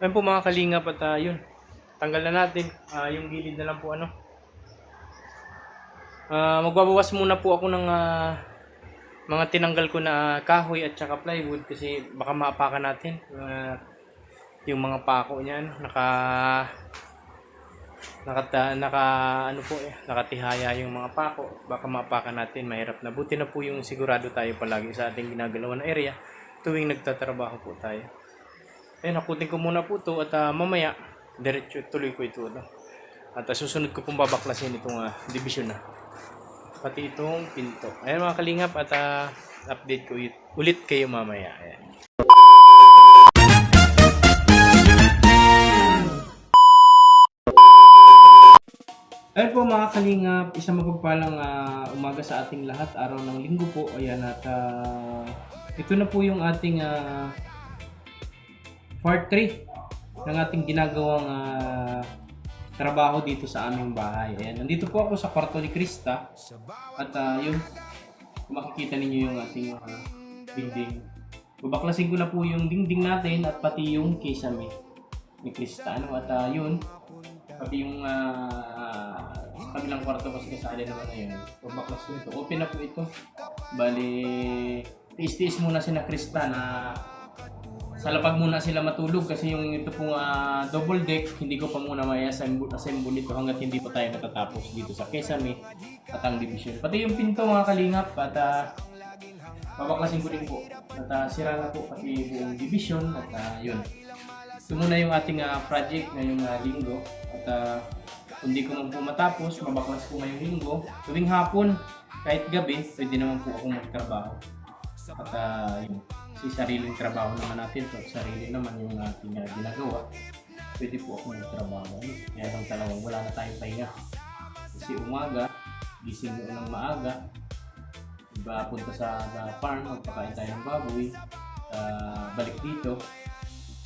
Ayun po mga kalingap at yun. Tanggal na natin yung gilid na lang po ano. Magbabawas muna po ako ng mga tinanggal ko na kahoy at saka plywood kasi baka maapakan natin. Yung mga pako niyan naka ano po nakatihaya yung mga pako, baka maapakan natin, mahirap na. Buti na po yung sigurado tayo palagi sa ating ginagalawan na area tuwing nagtatrabaho po tayo. Ayun, nakutin ko muna po to at mamaya diretso tuloy ko ito no? At susunod ko pong babaklasin itong division na pati itong pinto. Ayun mga kalingap at update ko ulit kayo mamaya. Ayan. Ayun po mga kalingap, isang mapagpalang umaga sa ating lahat, araw ng linggo po. Ayan at ito na po yung ating part 3 ng ating ginagawang trabaho dito sa aming bahay. Ayan, nandito po ako sa kwarto ni Krista at yun, makikita ninyo yung ating dingding. Babaklasin ko na po yung dingding natin at pati yung kisame ni Krista. Ano, at yun, pati yung sa kabilang kwarto kasi kasali naman na yun. Babaklas ko ito. Open na po ito. Bali, tiis-tiis muna si na Krista na sa lapag muna sila matulog kasi yung ito pong double deck, hindi ko pa muna mai-assemble ito hanggat hindi pa tayo natatapos dito sa Kesame at ang division. Pati yung pinto mga kalingap at babaklasin ko din po. At sira na po pati buong division at yun. Ito muna yung ating project ngayong linggo at kung di ko man po matapos, mabaklas ko ngayong linggo. Tuwing hapon, kahit gabi, pwede naman po akong magtrabaho. At yun, si sariling trabaho naman natin to, sarili naman yung ating ginagawa, pwede po ako magtrabaho. Kaya lang talagang wala na tayong pahinga kasi umaga gising mo ng maaga, iba punta sa farm, magpakain tayo ng baboy, balik dito,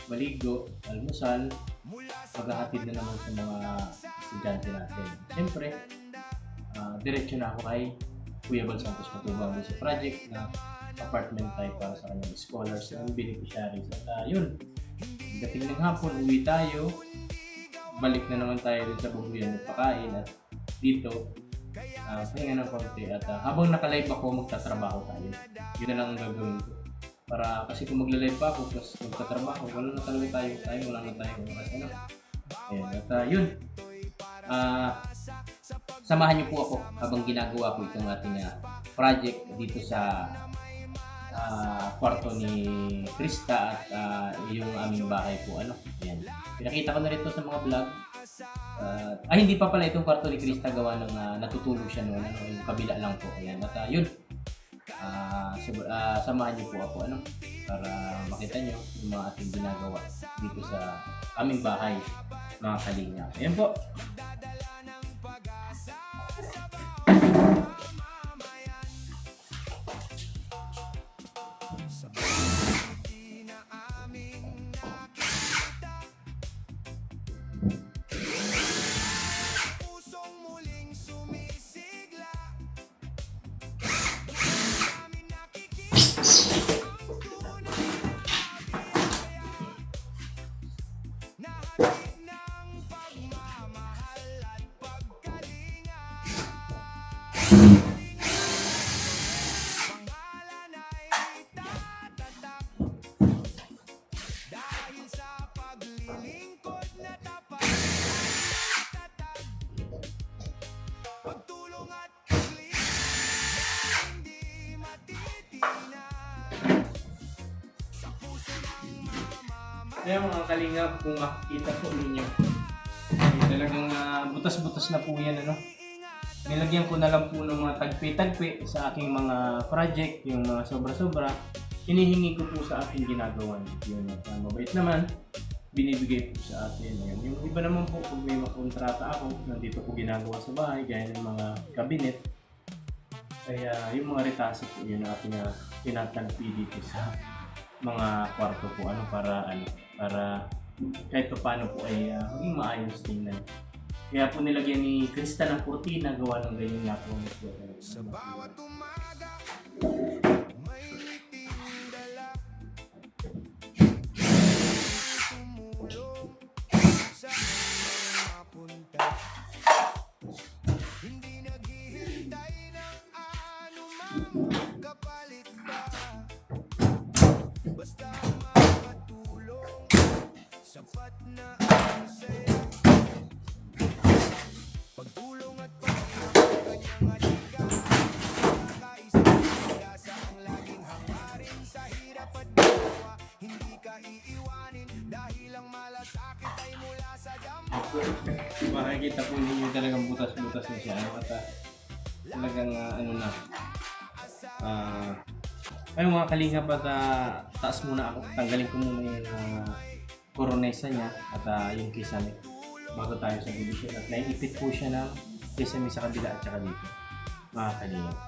maligo, almusal, maghahatid na naman sa mga estudyante natin. Siyempre diretso na ako kay Kuya Bal Santos Matubang sa project na apartment type para sa kanyang scholars and beneficiaries. At yun, dating ng hapon, uwi tayo, balik na naman tayo rin sa bubuyan at pakain at dito, pahinga ng konti at habang nakalive ako, magtatrabaho tayo. Yun na lang ang gagawin ko. Para kasi kung magla-live pa ako plus magtatrabaho, wala na talaga tayo, wala na tayo oras. Ano? Ayan, at yun, samahan niyo po ako habang ginagawa ko itong ating project dito sa kwarto ni Krista at yung aming bahay po. Ano? Ayan. Pinakita ko na rito sa mga vlog. Hindi pa pala itong kwarto ni Krista, gawa ng natutulog siya noon. Ano? Yung kabila lang po. Ayan. At yun. Samahan niyo po ako ano? Para makita niyo yung mga ating ginagawa dito sa aming bahay, mga kalinga. Ayan po. Ayan mga kalingap, kung makikita po ninyo, talagang butas-butas na po yan. Ano? Nilagyan ko na lang po ng mga tagpi-tagpi sa aking mga project, yung mga sobra-sobra. Hinihingi ko po sa aking ginagawa. Yun, mabait naman, binibigay po sa atin. Ayan. Yung iba naman po, kung may makontrata ako, nandito po ginagawa sa bahay, gaya ng mga cabinet. Kaya yung mga retasi po, yun ang ating tinatagpi dito sa mga kwarto po, para kahit pa paano po ay maging maayos tingnan. Kaya po nilagyan ni Krista ng kurtina, gawa ng ganyan nga po. Sa bawat umaga, may Makikita po ninyo talagang butas-butas na siya. At talagang ano na. Ay mga kalingap at taas muna ako. Tanggalin ko muna yung koronesa niya at yung kisame bago tayo sa division. At naiipit po siya ng kisame sa kabila at saka dito. Mga kalingap.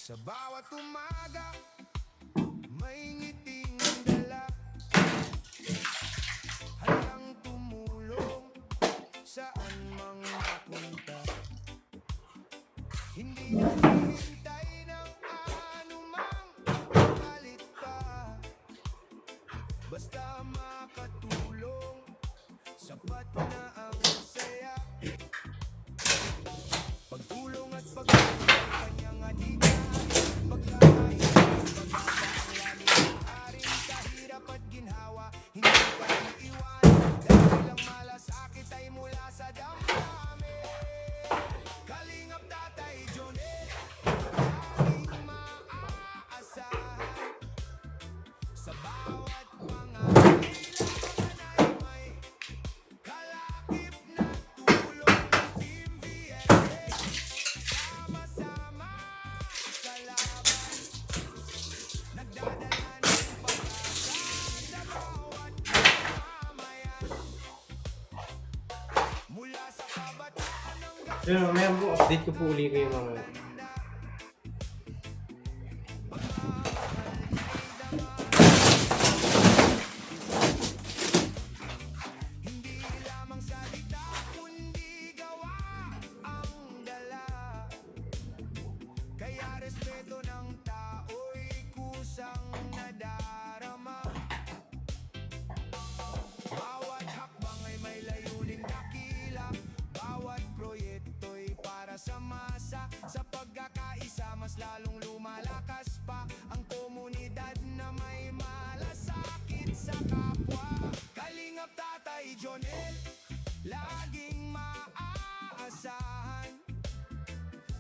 Sa bawat umaga, may ngiting dala, handang tumulong saan mang mapunta. Hindi naghihintay ng anumang kapalit pa, basta makatulong, sapat na ang saya. Pagtulong at pagtulong, kanyang adika. Pero mamaya po, update ko po uli kayo mga Tatay Jonel, laging maaasahan.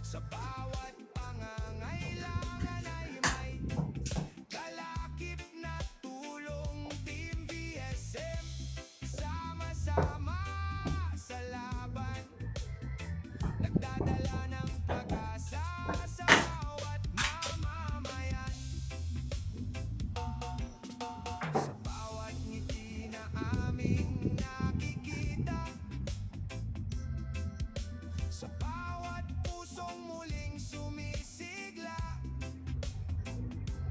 Sa bawat pangangailangan ay may kalakip na tulong. Team VSM, sama-sama sa laban, nagdadala ng pag-asa sa bawat mamamayan. Sa bawat ngiti na aming nakikita, sa bawat pusong muling sumisigla,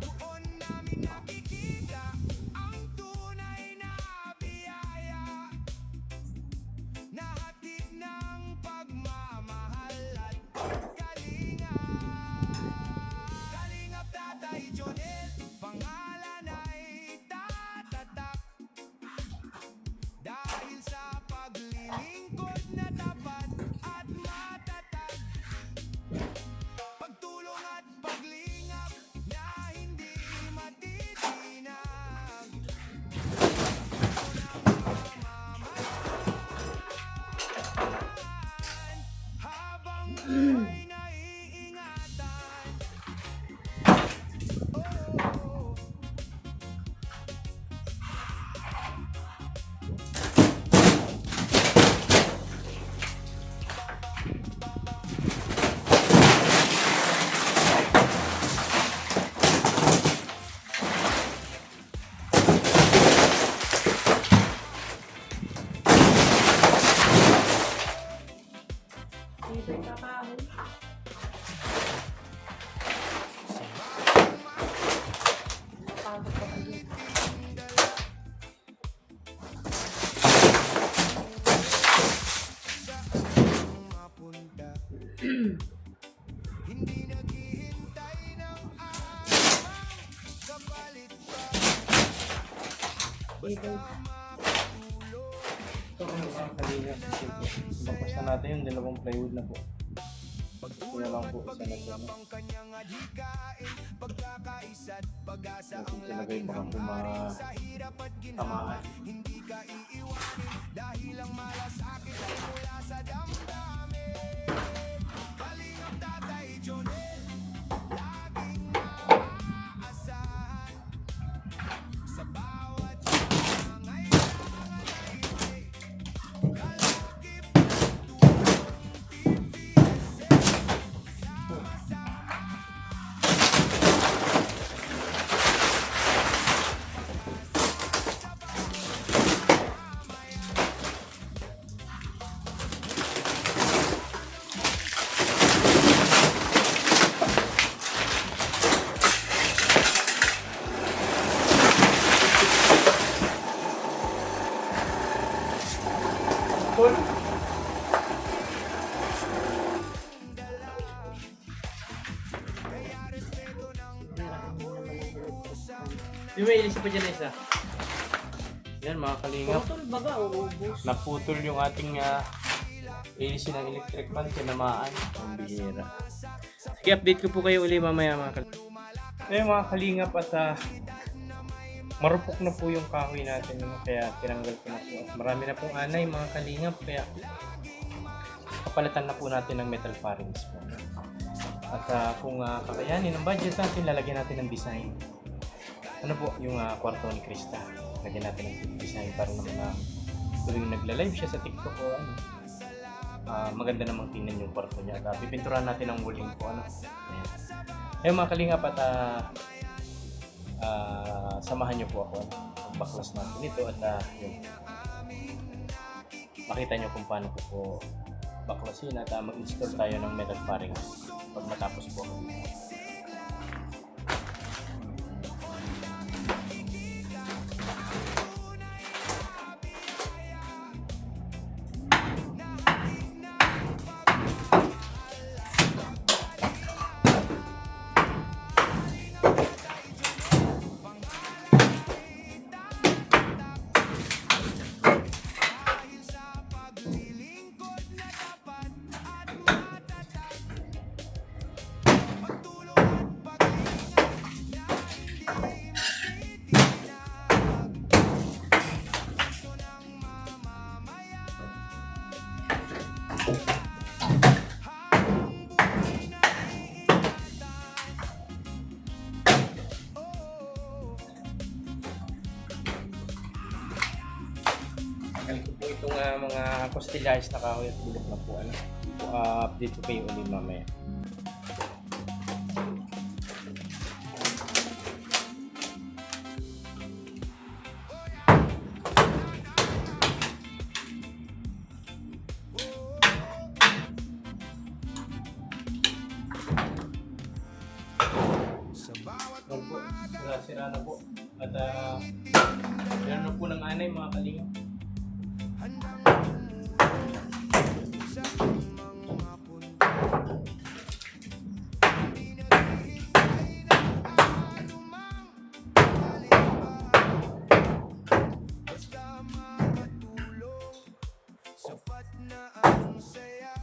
doon namin nakikita ang tunay na biyaya na hatid ng pagmamahal at pagkalinga. Kalingap Tatay Jonel, pangalan ay tatatak dahil sa paglilingkod na tapat at matatag, pagtulong at paglingap na hindi matitinag. Habang buhay naiingatan. Oh, mapunta. Hindi naghihintay ng anumang kapalit pa. Basta makatulong. So kung mga kalingap, tapos na natin yung dalawang plywood na po. Yun na lang po, isa na po. Ang kanyang adhikain, pagkakaisa't pag-asa ang Ilagay laging pa lang po hangarin. Sa hirap at ginhawa, tamaan. hindi ka iiwanin dahil ang malasakit ay mula sa damdamin. Kalingap Tatay Jonel, laging maaasahan. Sa bawat pangangailangan ay may kalakip na tulong. Team VSM, sama-sama. Yung may ilis pa dyan isa. Yan mga kalingap. Putol baga, uubos. Naputol yung ating ilisin ng electric fan, tinamaan. Ang bihira. Sige, update ko po kayo uli mamaya mga kalingap. Ayun mga kalingap at marupok na po yung kahoy natin. Kaya tinanggal ko na po. At marami na pong anay mga kalingap. Kaya papalitan na po natin ng metal fairings po. At kung kakayanin ang budget natin, lalagyan natin ng design. Ano po, yung kwarto ni Krista. Lagyan natin ng design para naman tuwing nagla-live siya sa TikTok o ano. Maganda namang tingnan yung kwarto niya. At pipinturahan natin ang walling po. Ano. Ayan. Ayun mga kalingap at samahan niyo po ako. Ang baklas natin ito at yun. Makita niyo kung paano ko po baklasin at mag-install tayo ng metal fairings pag matapos po. Pagtulong Tagal ko po itong mga costillas na kahoy at bulok na po. Ano? Update ko kayo ulit mamaya. Ano po, sira na po. At yan na po ng anay mga kalinga. Sapat na ang saya.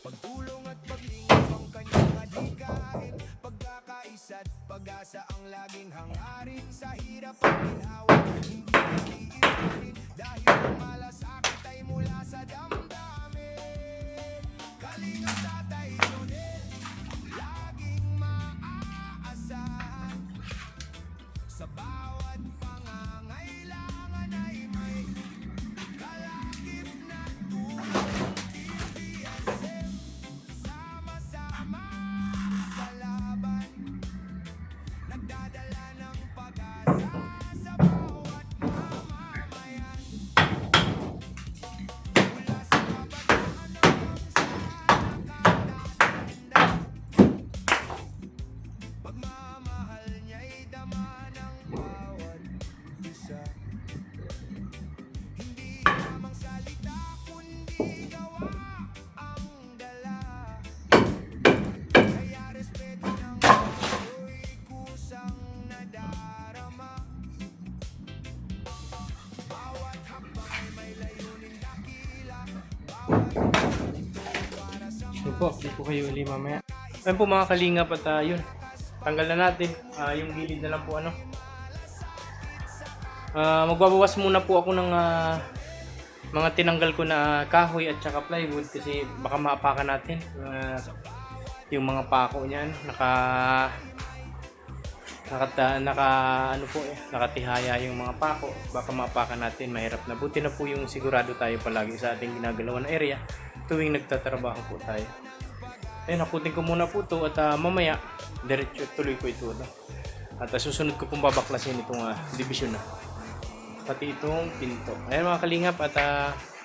Pagtulong at paglingap ang kanyang adhikain. Pagkakaisa't pag-asa ang laging hangarin. Sa hirap at ginhawa, hindi nag-iiwanin. Dahil ang malasakit ay mula sa damdamin. Kalingap Tatay Jonel, laging maaasahan. Sa bawat pangangailangan ay may kalakip na tulong. TVSM, sama-sama sa laban. Nagdadala ng pag-asa sa bawat mamamayan. Mula sa kabataan hanggang sa nakatatanda. Pagmamahal niya'y dama ng bawat isa. Hindi lamang salita kundi gawa ang dala. Kaya respeto ng ako'y kusang nadarama. Bawat hakbang ay may layunin dakila. Bawat para sa Yun po, update ko kayo ulit mamaya. Ayun po mga kalingap at yun. Tanggal na natin. Yung gilid na lang po ano. Magbabawas muna po ako ng mga tinanggal ko na kahoy at saka plywood kasi baka maapakan natin. Yung mga pako niyan nakatihaya yung mga pako, baka maapakan natin, mahirap na. Buti na po yung sigurado tayo palagi sa ating ginagalawan na area tuwing nagtatrabaho po tayo. Ayun, nakutin ko muna po to at mamaya diretso tuloy ko ito, no? At susunod ko pong babaklasin itong division na pati itong pinto. Ayan mga kalingap at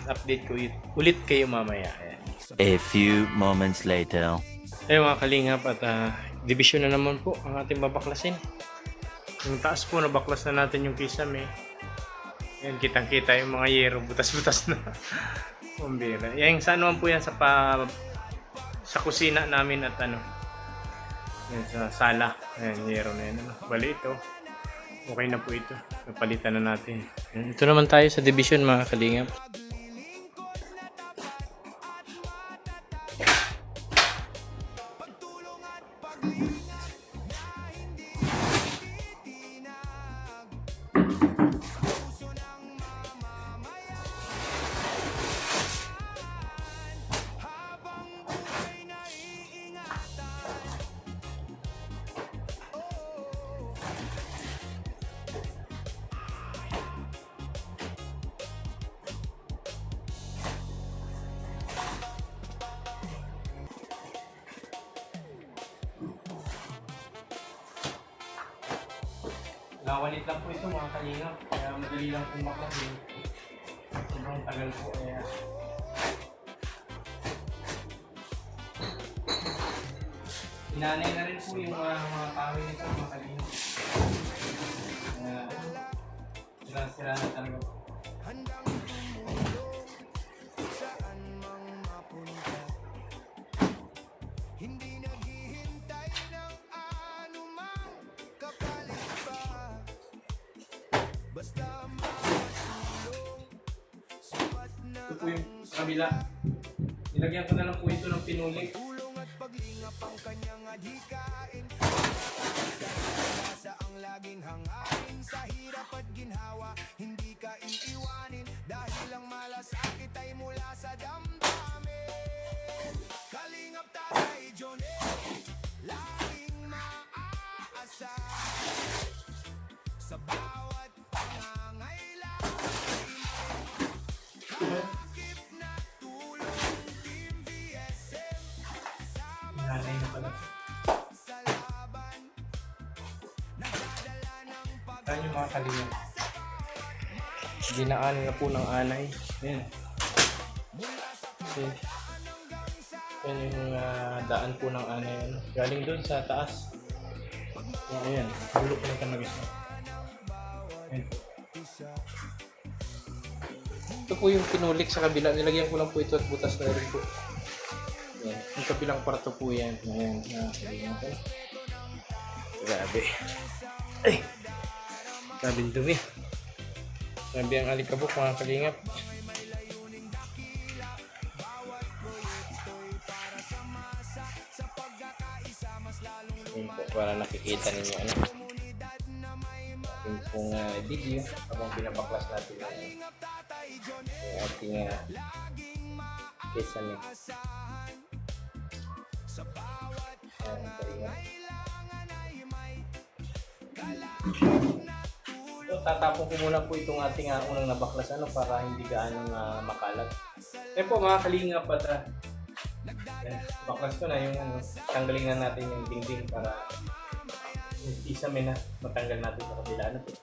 update ko ulit kayo mamaya. Ayan. A few moments later. Ayun mga kalingap at division na naman po ang ating babaklasin. Yung taas po, nabaklas na natin yung kisame. Ayan, kitang-kita yung mga yero, butas-butas na. Pambira. Yan, saan naman po yan sa kusina namin at ano. Yan, sa sala. Ayan, yero na yan. Bali ito. Okay na po ito. Napalitan na natin. Ayan, ito naman tayo sa division mga kalingap. Nawalit lang po ito mga kalingap, kaya madali lang pong maklasin. Sobrang tagal po kaya. Inanay na rin po yung mga kahoy nito mga kalingap. Sira-sira na talaga po. handang tumulong saan mang mapunta. Hindi naghihintay ng anumang kapalit pa. Basta makatulong, sapat na Ito po yung kabila. Nilagyan ko na lang po ito ng pinuli. tulong at paglingap ang kanyang adhikain. Pagkakasa ang laging hangarin sa hirap at ginhawa. Hindi ka iiwanin dahil ang malasakit ay mula sa damdamin. Kalingap Tatay Jonel, laging maaasahan sa bawat pangangailangan. Kalakip na tulong Team VSM, Nanay na pala. sa laban, nagdadala ng Saan yung mga kalingap? Dinaan na po ng anay. Ayan. Okay. Yan yung daan po ng anay. Ano. Galing doon sa taas. Ayan. Bulok na talaga siya. Ayan. Ito po yung pinulik sa kabila. Nilagyan ko lang po ito at butas na rin po. Ayan. Yung kabilang kwarto po yan. Ayan. Kalingap. Grabe. Ay! Grabe yung dumi. Grabe ang alikabok mga kalingap. Yun po, para nakikita ninyo ano. Yung pong video habang binabaklas natin yung ating kisame. Ayan, kalingap. So, tatapon ko muna po itong ating unang nabaklas ano, para hindi gaanong makalat. Eh po mga kalingap at baklas ko na yung tanggalin na natin yung dingding para yung kisame na matanggal natin sa kabila na po.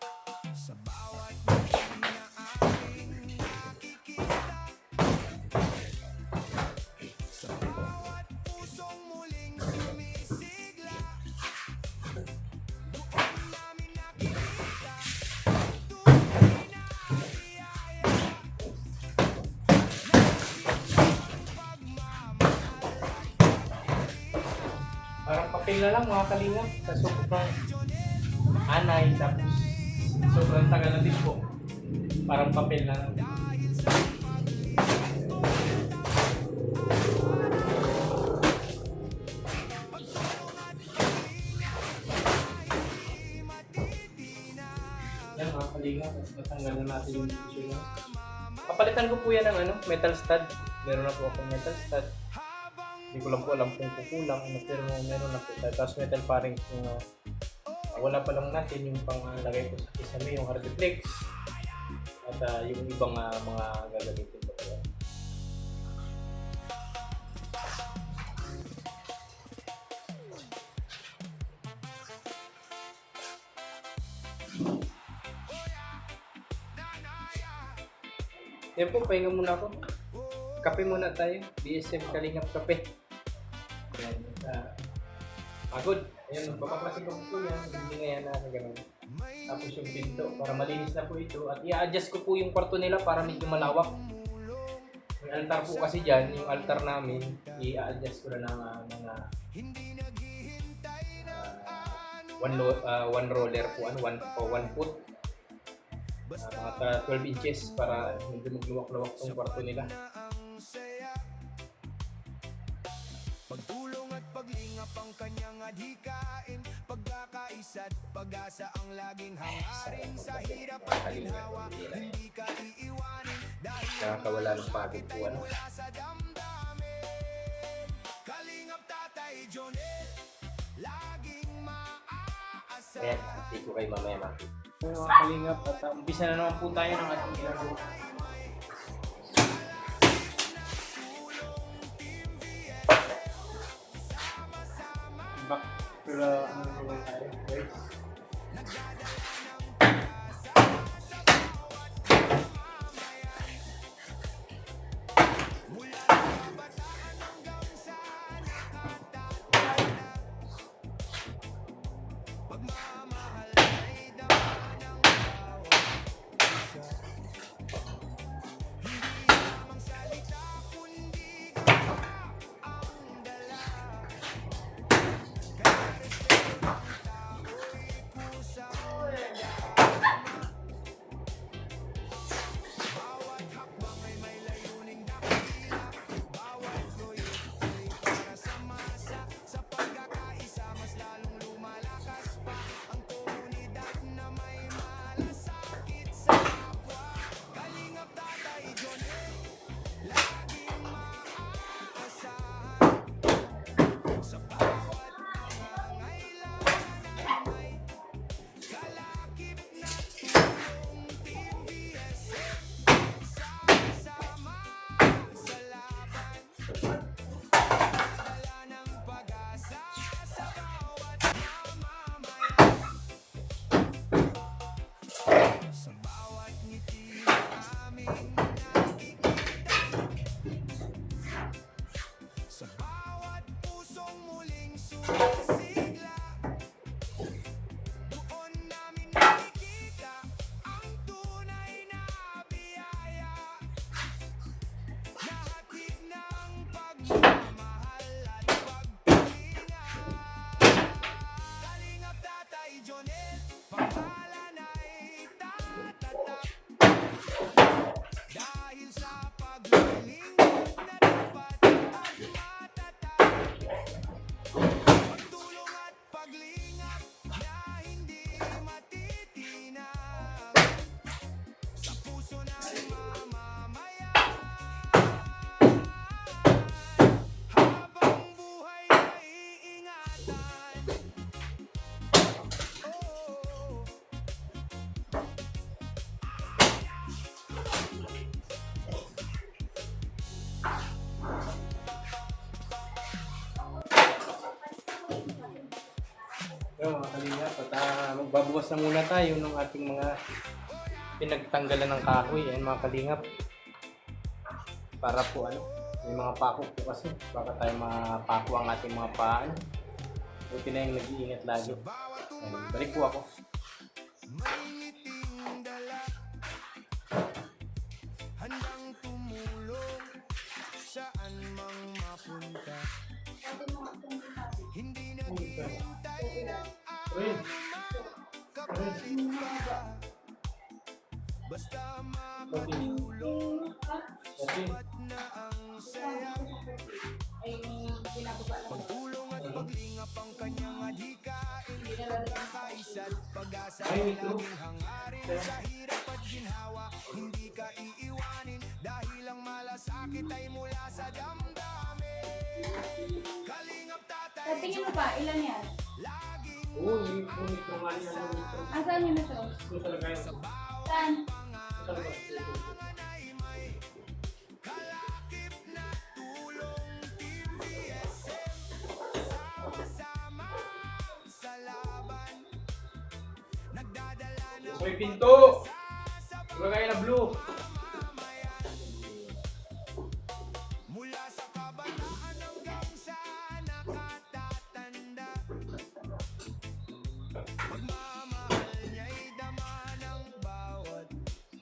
Parang papel na lang mga kalingap sa sobrang anay, tapos sobrang tagal na din po. Parang papel na lang. Yan mga kalingap, natanggal na natin yung tissue na. Papalitan ko po yan ng metal stud. Meron na po akong metal stud. Hindi ko lang po alam kung kukulang, pero meron na po. Tapos metal paring kung wala pa lang natin yung panglagay ko sa kisame, yung hardiplex. At yung ibang mga gagamitin ko talaga. Yan po, pahinga muna ako. Kape muna tayo. BSM Kalingap Kape. Ayan. Pagod. Ayan, magpapaklasin ko po yan. Hindi nga yan na gano'n. Tapos yung pinto, para malinis na po ito. At i-adjust ko po yung kwarto nila para medyo malawak. May altar po kasi dyan. Yung altar namin, i-adjust ko na ng mga one roller po. One foot. Mga 12 inches para medyo magluwak-luwak tong kwarto nila. Pagtulong at paglingap ang kanyang adhikain, pagkakaisa't pag-asa ang laging hangarin. Sa hirap at ginhawa, hindi ka iiwanin dahil Nakakawala ng pagod po. mula sa damdamin. Kalingap Tatay Jonel, laging maaasahan. Ayan, hindi ko kayo mamaya makita. Mga kalingap, at umpisa na naman po tayo ng ating ginagawa. Back to the tayo, guys. magbabukas na muna tayo ng ating mga pinagtanggalan ng kahoy. Ayan mga kalingap. Para po may mga pako po kasi. Baka tayo mapako ang ating mga paan. Buti na yung nag-iingat lagi. Ayan, balik po ako. May ngiting dala, handang tumulong saan mang mapunta. Hindi naghihintay ng kapalit pa. Basta makatulong, sapat na ang saya. Pagtulong at paglingap ang kanyang adhikain, pagkakaisa at pag-asa ang laging hangarin. Sa hirap at ginhawa, hindi ka iiwanin, dahil ang malasakit ay mula sa damdamin. Kalingap tatay, Tingin mo ba, ilan yan? laging Uy, ito nga niya. Asan yung metro? Ito talaga yun. Saan? Ito talaga. ay may kalakip na tulong. Team BSM, sama-sama sa laban, nagdadala ng May pinto! Lagay na blue. mula sa kabataan hanggang sa nakatatanda. Pagmamahal niya'y dama ng bawat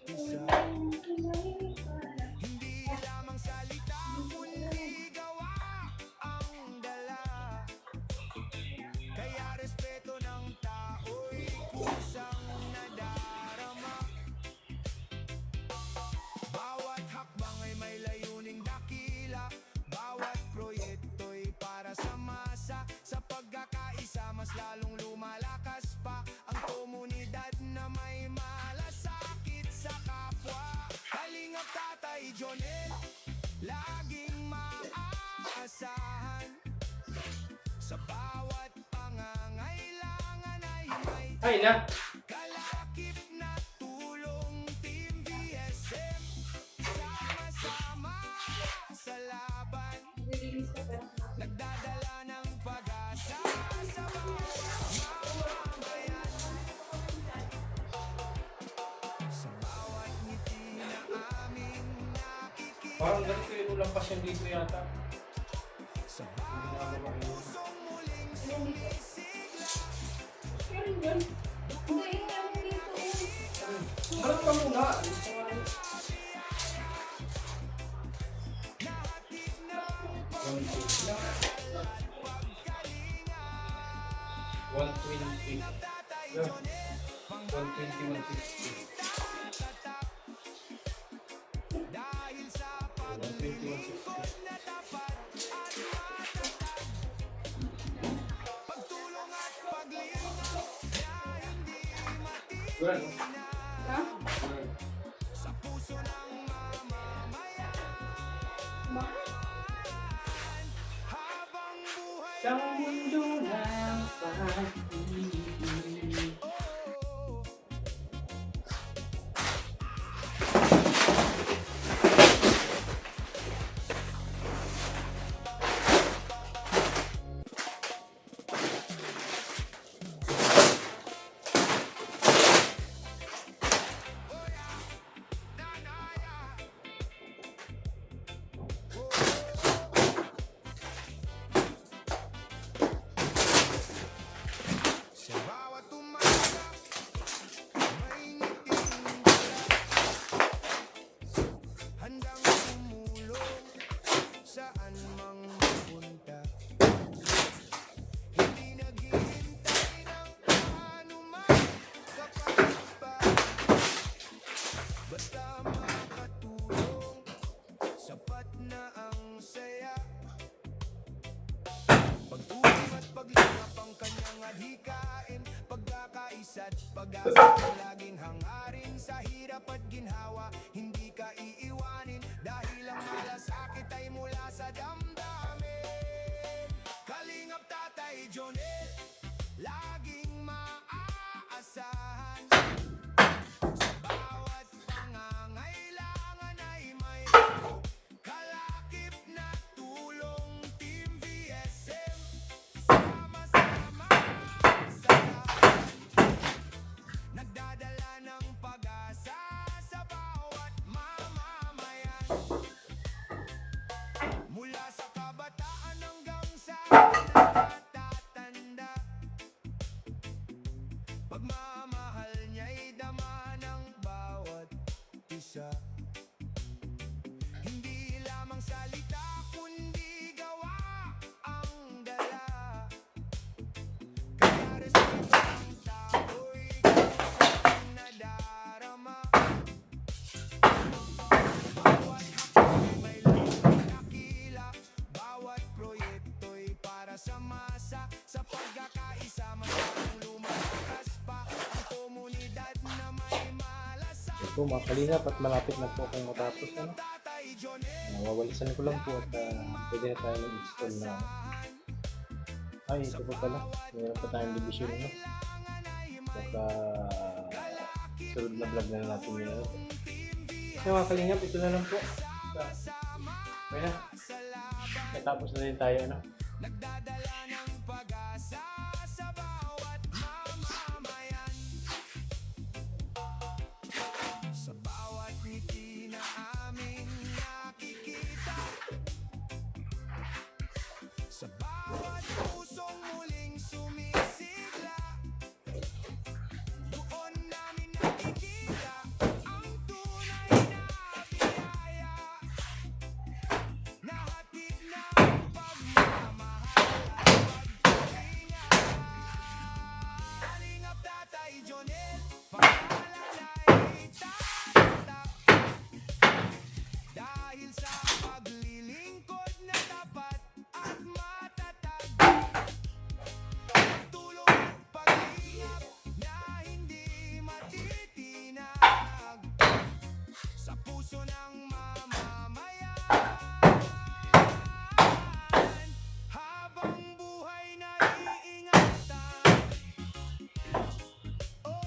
isa. Hindi lamang salita kundi gawa ang dala. Kaya respeto ng tao'y kusang nadarama. Bawat hakbang ay may layuning dakila, bawat proyekto'y para sa masa. Sa pagkakaisa mas lalong lumalakas pa ang komunidad na may malasakit sa kapwa. Kalingap Tatay Jonel, laging maaasahan. Sa bawat pangangailangan ay may Ay na! kalakip na tulong. Team BSM, sama-sama sa laban, Release ka pero. nagdadala ng pag-asa sa bawat mamamayan. Sa bawat ngiti na aming nakikita, Parang ganito yung ulang pasyon dito yata. sa bawat pusong muling sumisigla. Pero yun. Hindi, yung dito. Harap ka muna. One twenty. 120, 160. Dahil sa 120, 160. na tapat at matatag, pagtulong at paglingap na hindi Well, matina, Ha? sa puso ng mamamayan. Habang buhay sa mundo ng pag-ibig. oh, sa bawat umaga may ngiting dala, handang tumulong saan mang mapunta. Hindi naghihintay ng anuman kapalit pa, basta makatulong, sapat na ang saya. Pagtulong at paglingap ang kanyang adhikain, pagkakaisa at pag-asa ang laging hangarin. Sa hirap at ginhawa, hindi ka iiwanin, dahil ang malasakit ay mula sa damdamin. Kalingap Tatay Jonel, laging maaasahan. Sa bawat pangangailangan ay may kalakip na tulong. Team BSM, sama-sama sa laban, Hindi lamang salita kundi gawa ang dala. Kaya respeto ang tao'y kusang nadarama. Bawat hakbang'y may layuning dakila. Bawat proyekto'y para sa masa. Sa pagkakaisa mas lalong lumalakas pa ang komunidad na may malasakit. Ito mga kalingap at malapit na po akong matapos. Ano? Nawawalisan ko lang po at pwede na tayo mag-install na. Ay, ito po pala. Meron pa tayong division. No? Baka sunod na vlog na natin yun. So mga kalingap, ito na lang po. Okay na. Natapos na din tayo. Ano? Nagdadala ng pag-asa sa bawat mamamayan. Sa bawat ngiti na aming nakikita. Sa bawat pusong muling sumisigla. Doon namin nakikita ang tunay na biyaya. Nahatid ng pagmamahal at pagkalinga. Kalingap Tatay Jonel, pangalalay tatak. Dahil sa paglilingkod na tapat at matatag. Pagtulong at paglingap na hindi matitinag. Sa puso ng mamamayan. Habang buhay na iingatan. Oh.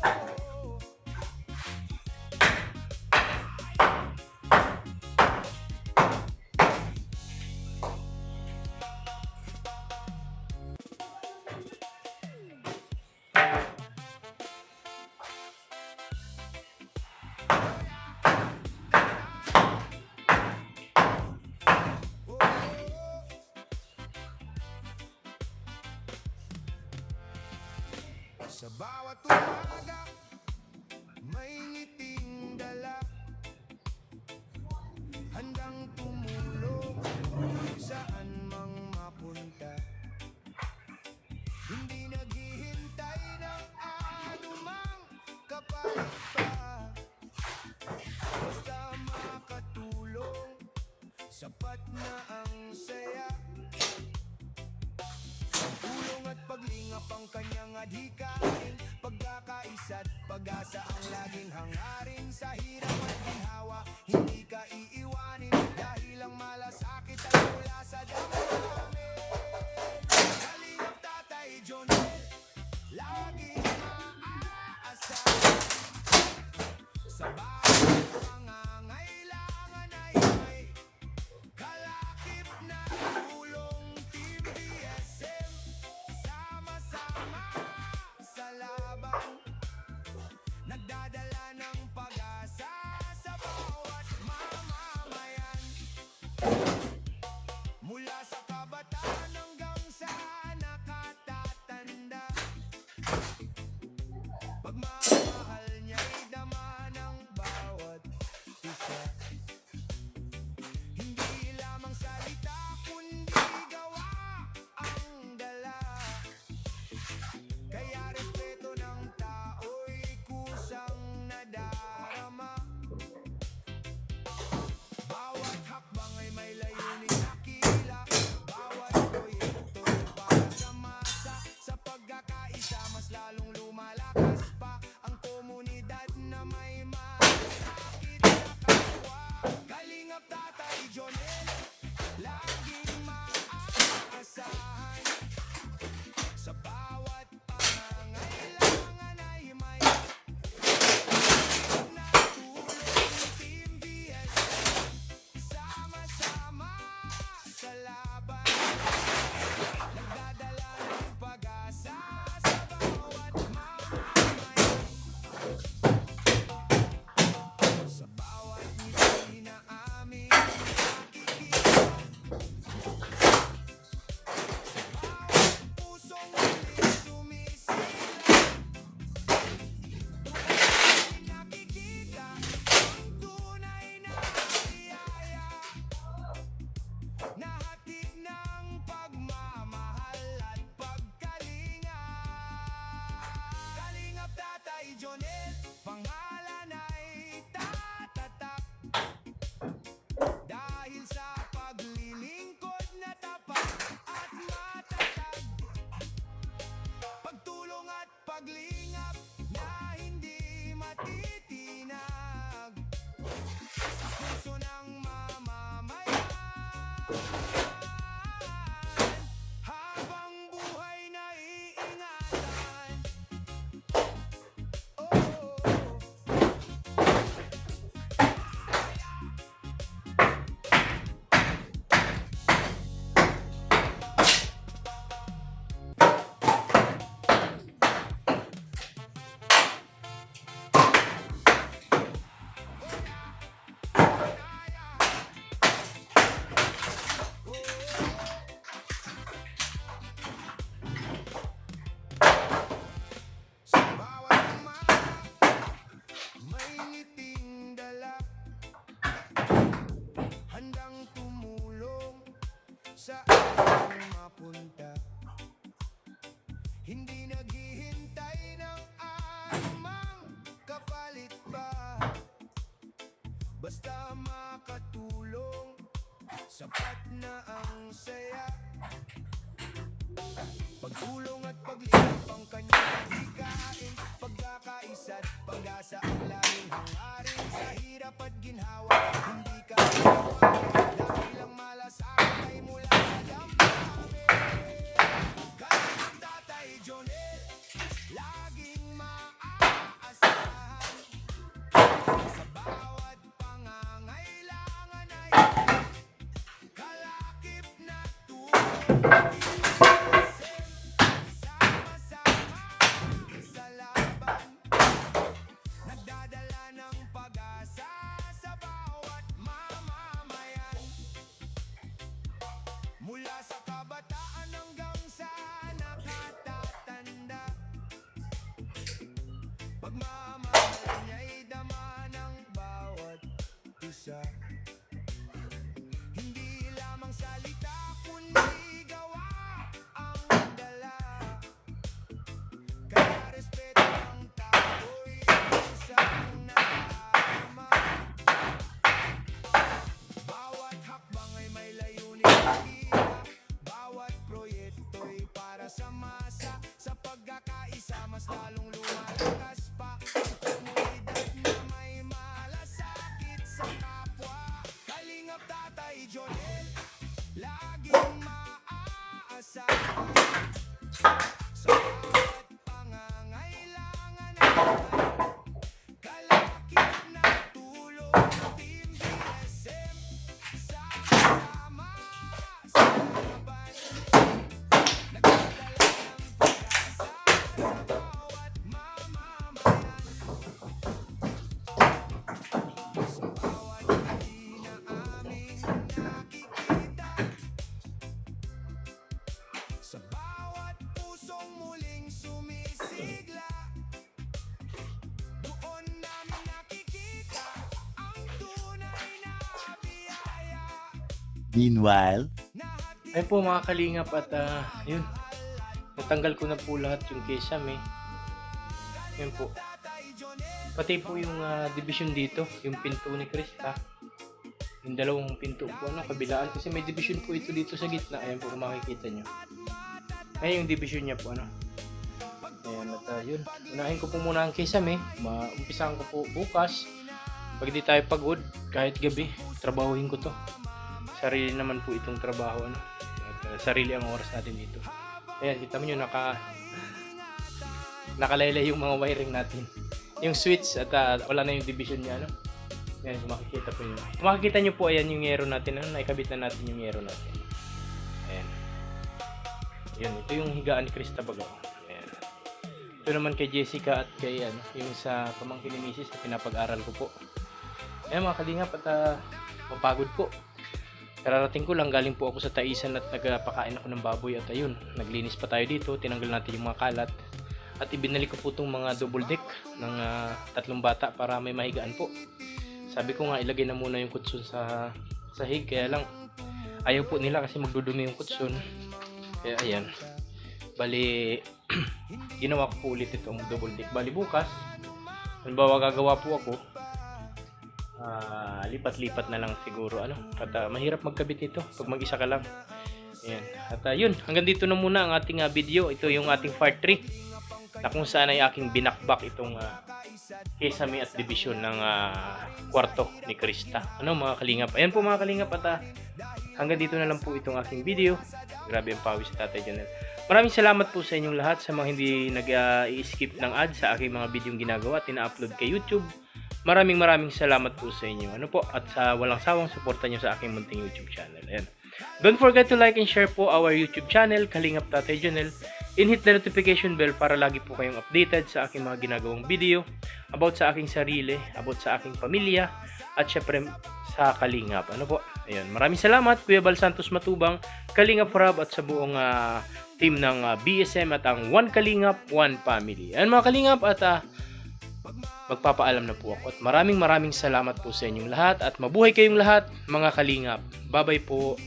Sa bawat umaga, may ngiting dala. Handang tumulong saan mang mapunta. Hindi naghihintay ng anumang kapalit pa. Basta makatulong, sapat na ang saya. Tulong at paglingap ang kanyang adhikain. Pagkakaisa't pag-asa ang laging hangarin. Sa hirap at ginhawa, hindi ka iiwanin. Dahil ang malasakit ay mula sa damdamin. Kalingap Tatay Jonel, laging maaasahan. Sa bawat pangangailangan ay may kalakip na tulong. Team BSM, sama-sama sa laban. Nagdadala ng pag-asa sa bawat mamamayan. Mula sa kabataan hanggang sa nakatatanda. Pagmamahal niya'y dama ng bawat isa. Hindi lamang salita kundi gawa ang dala. Kaya respeto ng tao'y kusang nadarama. Bawat hakbang ay may layuning dakila. Bawat proyekto'y para sa masa. Sa pagkakaisa mas lalong lumalakas pa ang komunidad na may malasakit sa kapwa. Kalingap Tatay Jonel, laging maaasahan. Sa bawat pangangailangan ay may na tulong. Team BSM, sama-sama sa laban. Nagdadala ng pag-asa sa bawat mamamayan. Sa bawat ngiti na aming nakikita. habang buhay na iingatan. Sa bawat umaga, may ngiting dala, handang tumulong sa aking mapunta. Hindi naghihintay ng anumang kapalit pa, basta makatulong, sapat na ang saya. Pagtulong at paglingap ang kanyang adhikain, pagkakaisa't pag-asa ang laging hangarin. Sa hirap at ginhawa, hindi ka iiwanan, dahil ang malasakit ay mula sa damdamin. Kaya Tatay Jonel, laging maaasahan. Sa bawat pangangailangan ay kalakip na tulong. Sama-sama sa laban, nagdadala ng pag-asa sa bawat mamamayan. Mula sa kabataan hanggang sa nakatatanda, pagmamahal niya'y dama ng bawat isa. Hindi lamang salita kundi gawa ang dala, kaya respeto ng tao'y isang nadarama. Bawat hakbang ay may layunin na tira, bawat proyekto'y para sa masa. Sa pagkakaisa mas lalong lumalakas pa, komunidad na may malasakit sa kapwa. Kalingap Tatay Jonel, laging maaasahan. Sa bawat pangangailangan ay kalakip na tulong. Team BSM, sama-sama sa laban, nagdadala ng pag-asa sa bawat mamamayan. Sa bawat hindi na aming nakikita, sa bawat pusong muling sumisigla, doon namin nakikita ang tunay na biyaya. Meanwhile, Na hatid Ayun po mga kalingap at yun. Natanggal ko na po lahat yung kesame. Yun po. Pati po yung division dito, yung pinto ni Krista. Yung dalawang pinto po, kabilaan. Kasi may division po ito dito sa gitna. Ayan po kung makikita nyo. Ayan yung division niya po, Ayan, at yun. Unahin ko po muna ang kesame. Maumpisahan ko po bukas. Pag di tayo pagod, kahit gabi, trabahuhin ko to. Sarili naman po itong trabaho, At sarili ang oras natin dito. Ayan, kita mo nyo, nakalaylay yung mga wiring natin. Yung switch at wala na yung division niya, Ayan, kung makikita po nyo. Kung makikita nyo po, ayan yung yero natin, naikabit na natin yung yero natin. Ayan. Ayan, ito yung higaan ni Krista Bagao. Ayan. Ito naman kay Jessica at kay, yung sa pamangkin ni Mrs. na pinapag-aral ko po. Ayan mga kalingap at mapagod po. Kararating ko lang, galing po ako sa Taisan at nagpakain ako ng baboy at ayun, naglinis pa tayo dito, tinanggal natin yung mga kalat at ibinalik ko po itong mga double deck ng 3 bata para may mahigaan po. Sabi ko nga ilagay na muna yung kutsun sa sahig, kaya lang ayaw po nila kasi magdudumi yung kutsun. Kaya ayan, bali ginawa ko po ulit itong double deck. Bali bukas, halimbawa gagawa po ako, lipat-lipat na lang siguro at mahirap magkabit nito pag mag-isa ka lang. Ayan. At yun, hanggang dito na muna ang ating video. Ito yung ating part 3 na kung saan ay aking binakbak itong kesame at division ng kwarto ni Krista. Mga kalingap. Ayan po mga kalingap at hanggang dito na lang po itong aking video. Grabe ang pawis sa Tatay Jonel. Maraming salamat po sa inyong lahat sa mga hindi nag-i-skip ng ads sa aking mga videong ginagawa at ina-upload kay YouTube. Maraming salamat po sa inyo. Ano po? At sa walang sawang suporta nyo sa aking munting YouTube channel. Ayan. Don't forget to like and share po our YouTube channel, Kalingap Tatay Jonel. In-hit the notification bell para lagi po kayong updated sa aking mga ginagawang video about sa aking sarili, about sa aking pamilya, at syempre sa Kalingap. Ano po? Ayun. Maraming salamat, Kuya Bal Santos Matubang, Kalingap Rob, at sa buong team ng BSM at ang One Kalingap, One Family. Ayan mga Kalingap, at magpapaalam na po ako. At maraming salamat po sa inyong lahat at mabuhay kayong lahat mga Kalingap. Bye-bye po.